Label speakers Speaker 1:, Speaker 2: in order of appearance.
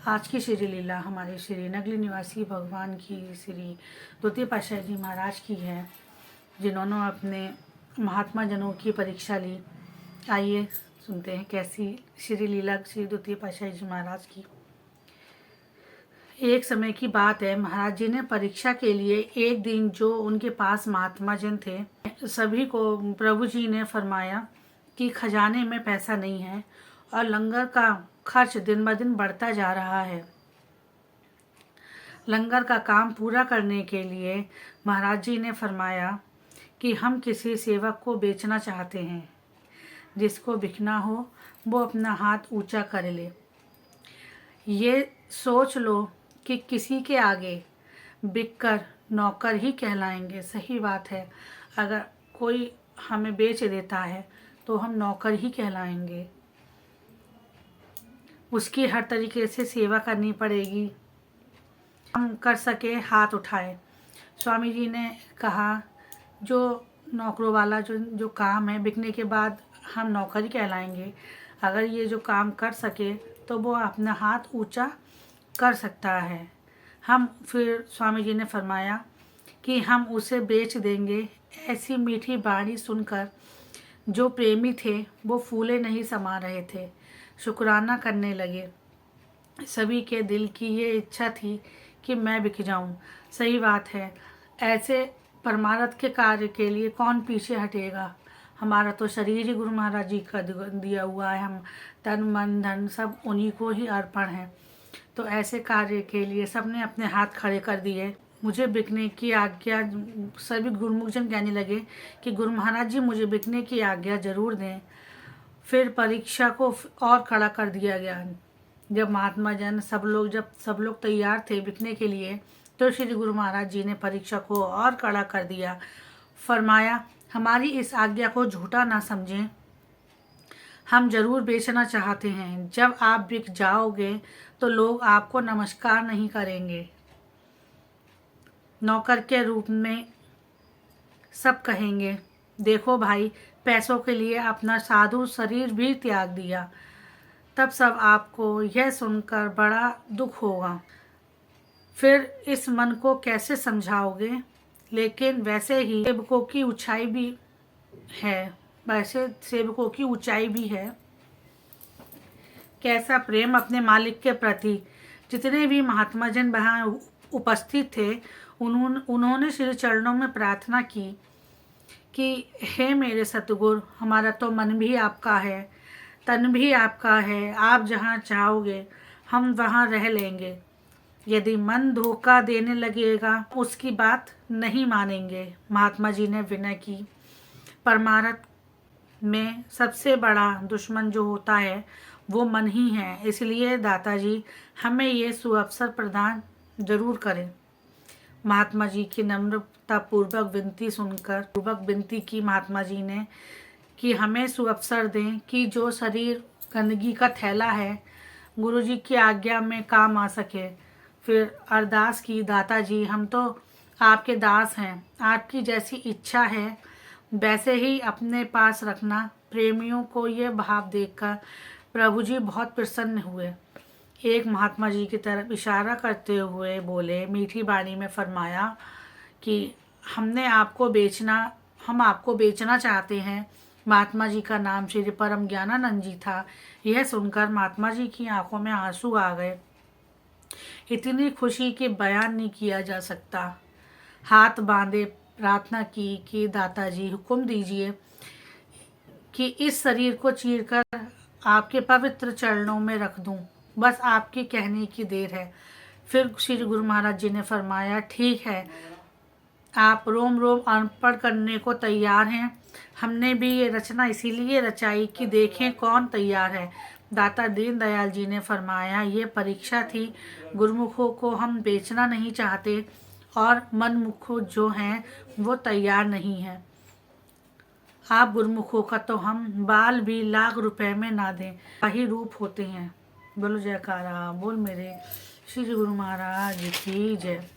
Speaker 1: आज की श्री लीला हमारे श्री नगली निवासी भगवान की श्री द्वितीय पातशाही जी महाराज की है, जिन्होंने अपने महात्मा जनों की परीक्षा ली। आइए सुनते हैं कैसी श्री लीला श्री द्वितीय पातशाही जी महाराज की। एक समय की बात है, महाराज जी ने परीक्षा के लिए एक दिन जो उनके पास महात्मा जन थे, सभी को प्रभु जी ने फरमाया कि खजाने में पैसा नहीं है और लंगर का खर्च दिन ब दिन बढ़ता जा रहा है। लंगर का काम पूरा करने के लिए महाराज जी ने फरमाया कि हम किसी सेवक को बेचना चाहते हैं। जिसको बिकना हो वो अपना हाथ ऊंचा कर ले। ये सोच लो कि किसी के आगे बिककर नौकर ही कहलाएंगे। सही बात है, अगर कोई हमें बेच देता है तो हम नौकर ही कहलाएंगे। उसकी हर तरीके से सेवा करनी पड़ेगी। हम कर सके हाथ उठाए। स्वामी जी ने कहा जो नौकरों वाला जो काम है, बिकने के बाद हम नौकर ही कहलाएंगे। अगर ये जो काम कर सके तो वो अपना हाथ ऊंचा कर सकता है। फिर स्वामी जी ने फरमाया कि हम उसे बेच देंगे। ऐसी मीठी बाणी सुनकर जो प्रेमी थे वो फूले नहीं समा रहे थे, शुक्राना करने लगे। सभी के दिल की ये इच्छा थी कि मैं बिक जाऊं। सही बात है, ऐसे परमार्थ के कार्य के लिए कौन पीछे हटेगा। हमारा तो शरीर ही गुरु महाराज जी का दिया हुआ है। हम तन मन धन सब उन्हीं को ही अर्पण है। तो ऐसे कार्य के लिए सबने अपने हाथ खड़े कर दिए। मुझे बिकने की आज्ञा, सभी गुरुमुख जन कहने लगे कि गुरु महाराज जी मुझे बिकने की आज्ञा जरूर दें। फिर परीक्षा को और कड़ा कर दिया गया। जब महात्मा जन सब लोग तैयार थे बिकने के लिए, तो श्री गुरु महाराज जी ने परीक्षा को और कड़ा कर दिया। फरमाया हमारी इस आज्ञा को झूठा ना समझें, हम जरूर बेचना चाहते हैं। जब आप बिक जाओगे तो लोग आपको नमस्कार नहीं करेंगे। नौकर के रूप में सब कहेंगे, देखो भाई, पैसों के लिए अपना साधु शरीर भी त्याग दिया। तब सब आपको यह सुनकर बड़ा दुख होगा। फिर इस मन को कैसे समझाओगे। लेकिन वैसे ही सेवकों की ऊंचाई भी है। कैसा प्रेम अपने मालिक के प्रति। जितने भी महात्मा जन वहाँ उपस्थित थे, उन्होंने श्री चरणों में प्रार्थना की कि हे मेरे सतगुरु, हमारा तो मन भी आपका है, तन भी आपका है। आप जहाँ चाहोगे हम वहाँ रह लेंगे। यदि मन धोखा देने लगेगा उसकी बात नहीं मानेंगे। महात्मा जी ने विनय की। परमार्थ में सबसे बड़ा दुश्मन जो होता है वो मन ही है। इसलिए दाता जी हमें ये सुअवसर प्रदान जरूर करें। महात्मा जी की नम्रता पूर्वक विनती की महात्मा जी ने कि हमें सुअवसर दें कि जो शरीर गंदगी का थैला है गुरु जी की आज्ञा में काम आ सके। फिर अरदास की, दाता जी हम तो आपके दास हैं, आपकी जैसी इच्छा है वैसे ही अपने पास रखना। प्रेमियों को ये भाव देखकर प्रभु जी बहुत प्रसन्न हुए। एक महात्मा जी की तरफ इशारा करते हुए बोले, मीठी बाणी में फरमाया कि हम आपको बेचना चाहते हैं। महात्मा जी का नाम श्री परम ज्ञानानंद जी था। यह सुनकर महात्मा जी की आंखों में आंसू आ गए। इतनी खुशी कि बयान नहीं किया जा सकता। हाथ बांधे प्रार्थना की कि दाता जी हुक्म दीजिए कि इस शरीर को चीरकर आपके पवित्र चरणों में रख दूं। बस आपके कहने की देर है। फिर श्री गुरु महाराज जी ने फरमाया, ठीक है, आप रोम रोम अर्पण करने को तैयार हैं। हमने भी ये रचना इसीलिए रचाई कि देखें कौन तैयार है। दाता दीन दयाल जी ने फरमाया, ये परीक्षा थी। गुरुमुखों को हम बेचना नहीं चाहते और मनमुख जो हैं वो तैयार नहीं हैं। आप गुरुमुखों का तो हम बाल भी लाख रुपए में ना दें, वही रूप होते हैं। बोलो जयकारा, बोल मेरे श्री गुरु महाराज की जय।